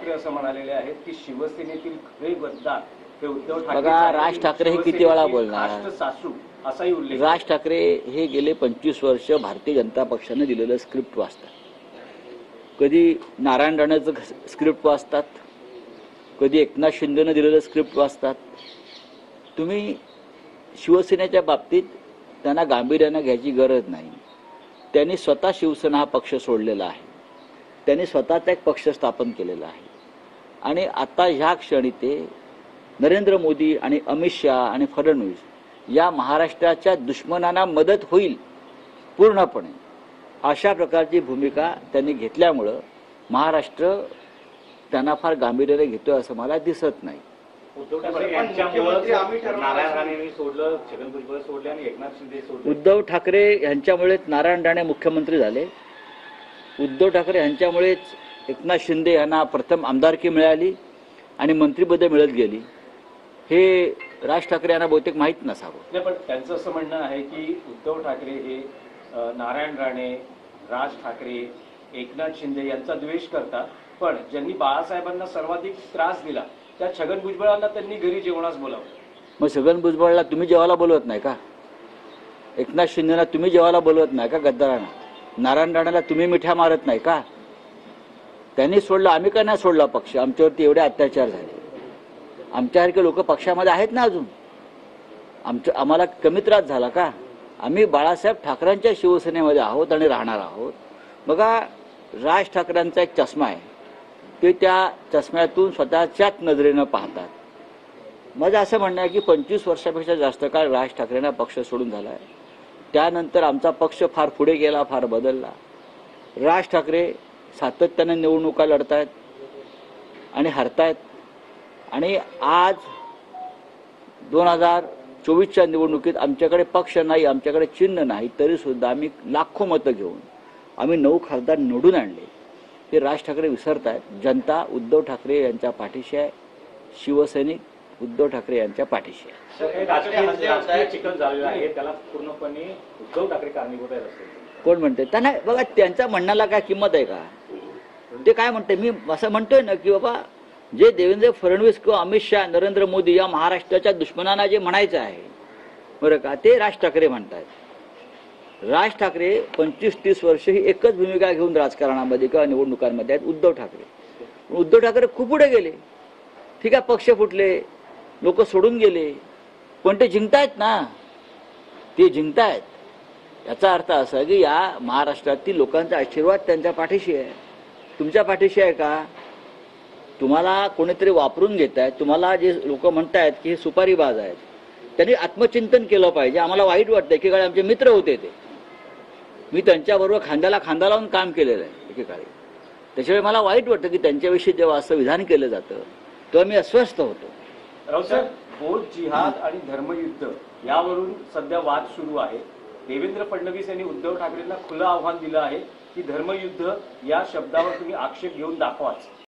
ठाकरे असं म्हणालेले आहेत की शिवसेनेतील खरे गद्दार हे उद्धव ठाकरे. बघा, राज ठाकरे हे किती वेळा बोलणार. सासू असाही उल्लेख. राज ठाकरे हे गेले 25 वर्ष भारतीय जनता पक्षाने दिलेलं स्क्रिप्ट वाचतात. कधी नारायण राणेचं स्क्रिप्ट वाचतात, कधी एकनाथ शिंदेनं दिलेलं स्क्रिप्ट वाचतात. तुम्ही शिवसेनेच्या बाबतीत त्यांना गांभीर्यानं घ्यायची गरज नाही. त्यांनी स्वतः शिवसेना हा पक्ष सोडलेला आहे. त्यांनी स्वतःचा एक पक्ष स्थापन केलेला आहे आणि आता ह्या क्षणी ते नरेंद्र मोदी आणि अमित शहा आणि फडणवीस या महाराष्ट्राच्या दुश्मनांना मदत होईल पूर्णपणे अशा प्रकारची भूमिका त्यांनी घेतल्यामुळं महाराष्ट्र त्यांना फार गांभीर्याने घेतोय असं मला दिसत नाही. उद्धव ठाकरे नारायण राणेंनी सोडलं, छगन भुजबळ सोडले आणि एकनाथ शिंदे सोडले. उद्धव ठाकरे यांच्यामुळेच नारायण राणे मुख्यमंत्री झाले. उद्धव ठाकरे यांच्यामुळेच एकनाथ शिंदे यांना प्रथम आमदारकी मिळाली आणि मंत्रिपद मिळत गेली. हे राज ठाकरे यांना बहुतेक माहीत नसावं. नाही, पण त्यांचं असं म्हणणं आहे की उद्धव ठाकरे हे नारायण राणे, राज ठाकरे, एकनाथ शिंदे यांचा द्वेष करतात, पण ज्यांनी बाळासाहेबांना सर्वाधिक त्रास दिला त्या छगन भुजबळांना त्यांनी घरी जेवणास बोलावलं. मग छगन भुजबळला तुम्ही जेवायला बोलवत नाही का? एकनाथ शिंदेला तुम्ही जेवायला बोलवत नाही का? गद्दारांना नारायण राणेला तुम्ही मिठ्या मारत नाही का? त्यांनी सोडलं, आम्ही का नाही सोडला पक्ष? आमच्यावरती एवढे अत्याचार झाले. आमच्यासारखे लोक पक्षामध्ये आहेत ना अजून. आम्हाला कमी त्रास झाला का? आम्ही बाळासाहेब ठाकरेंच्या शिवसेनेमध्ये आहोत आणि राहणार आहोत. बघा, राज ठाकरेंचा एक चष्मा आहे, ते त्या चष्म्यातून स्वतःच्याच नजरेनं पाहतात. माझं असं म्हणणं आहे की 25 वर्षापेक्षा जास्त काळ राज ठाकरेंना पक्ष सोडून झाला आहे. त्यानंतर आमचा पक्ष फार पुढे गेला, फार बदलला. राज ठाकरे सातत्याने निवडणुका लढतायत आणि हरतायत आणि आज 2024च्या निवडणुकीत आमच्याकडे पक्ष नाही, आमच्याकडे चिन्ह नाही, तरी सुद्धा आम्ही लाखो मतं घेऊन आम्ही 9 खासदार निवडून आणले. हे राज ठाकरे विसरतायत. जनता उद्धव ठाकरे यांच्या पाठीशी आहे. शिवसैनिक उद्धव ठाकरे यांच्या पाठीशी आहे. राजकीय चिखल झालेला आहे, त्याला पूर्णपणे उद्धव ठाकरे कारणीभूत आहेत असं कोण म्हणते? त्यांना बघा, त्यांच्या म्हणण्याला काय किंमत आहे का? ते काय म्हणते? मी असं म्हणतोय ना की बाबा, जे देवेंद्र फडणवीस किंवा अमित शहा, नरेंद्र मोदी या महाराष्ट्राच्या दुश्मनांना जे म्हणायचं आहे बरं का, ते राज ठाकरे म्हणतात. राज ठाकरे 25-30 वर्ष ही एकच भूमिका घेऊन राजकारणामध्ये किंवा निवडणुकांमध्ये आहेत. उद्धव ठाकरे खूप पुढे गेले. ठीक आहे, पक्ष फुटले, लोक सोडून गेले, पण ते जिंकतायत ना, ते जिंकतायत. याचा अर्थ असा की या महाराष्ट्रातील लोकांचा आशीर्वाद त्यांच्या पाठीशी आहे. तुमच्या पाठीशी आहे का? तुम्हाला कोणीतरी वापरून घेत आहेत. तुम्हाला जे लोक म्हणतायत की हे सुपारीबाज आहेत, त्यांनी आत्मचिंतन केलं पाहिजे. आम्हाला वाईट वाटतं, एकेकाळी आमचे मित्र होते ते, मी त्यांच्याबरोबर खांद्याला खांदा लावून काम केलेलं आहे एकेकाळी. त्याच्यामुळे मला वाईट वाटतं की त्यांच्याविषयी जेव्हा असं विधान केलं जातं तेव्हा मी अस्वस्थ होतो. रावसाहेब, बोध जिहाद आणि धर्मयुद्ध यावरून सध्या वाद सुरू आहे. देवेंद्र फडणवीस यांनी उद्धव ठाकरेंना खुलं आव्हान दिलं आहे की धर्मयुद्ध या शब्दावर तुम्ही आक्षेप घेऊन दाखवाच.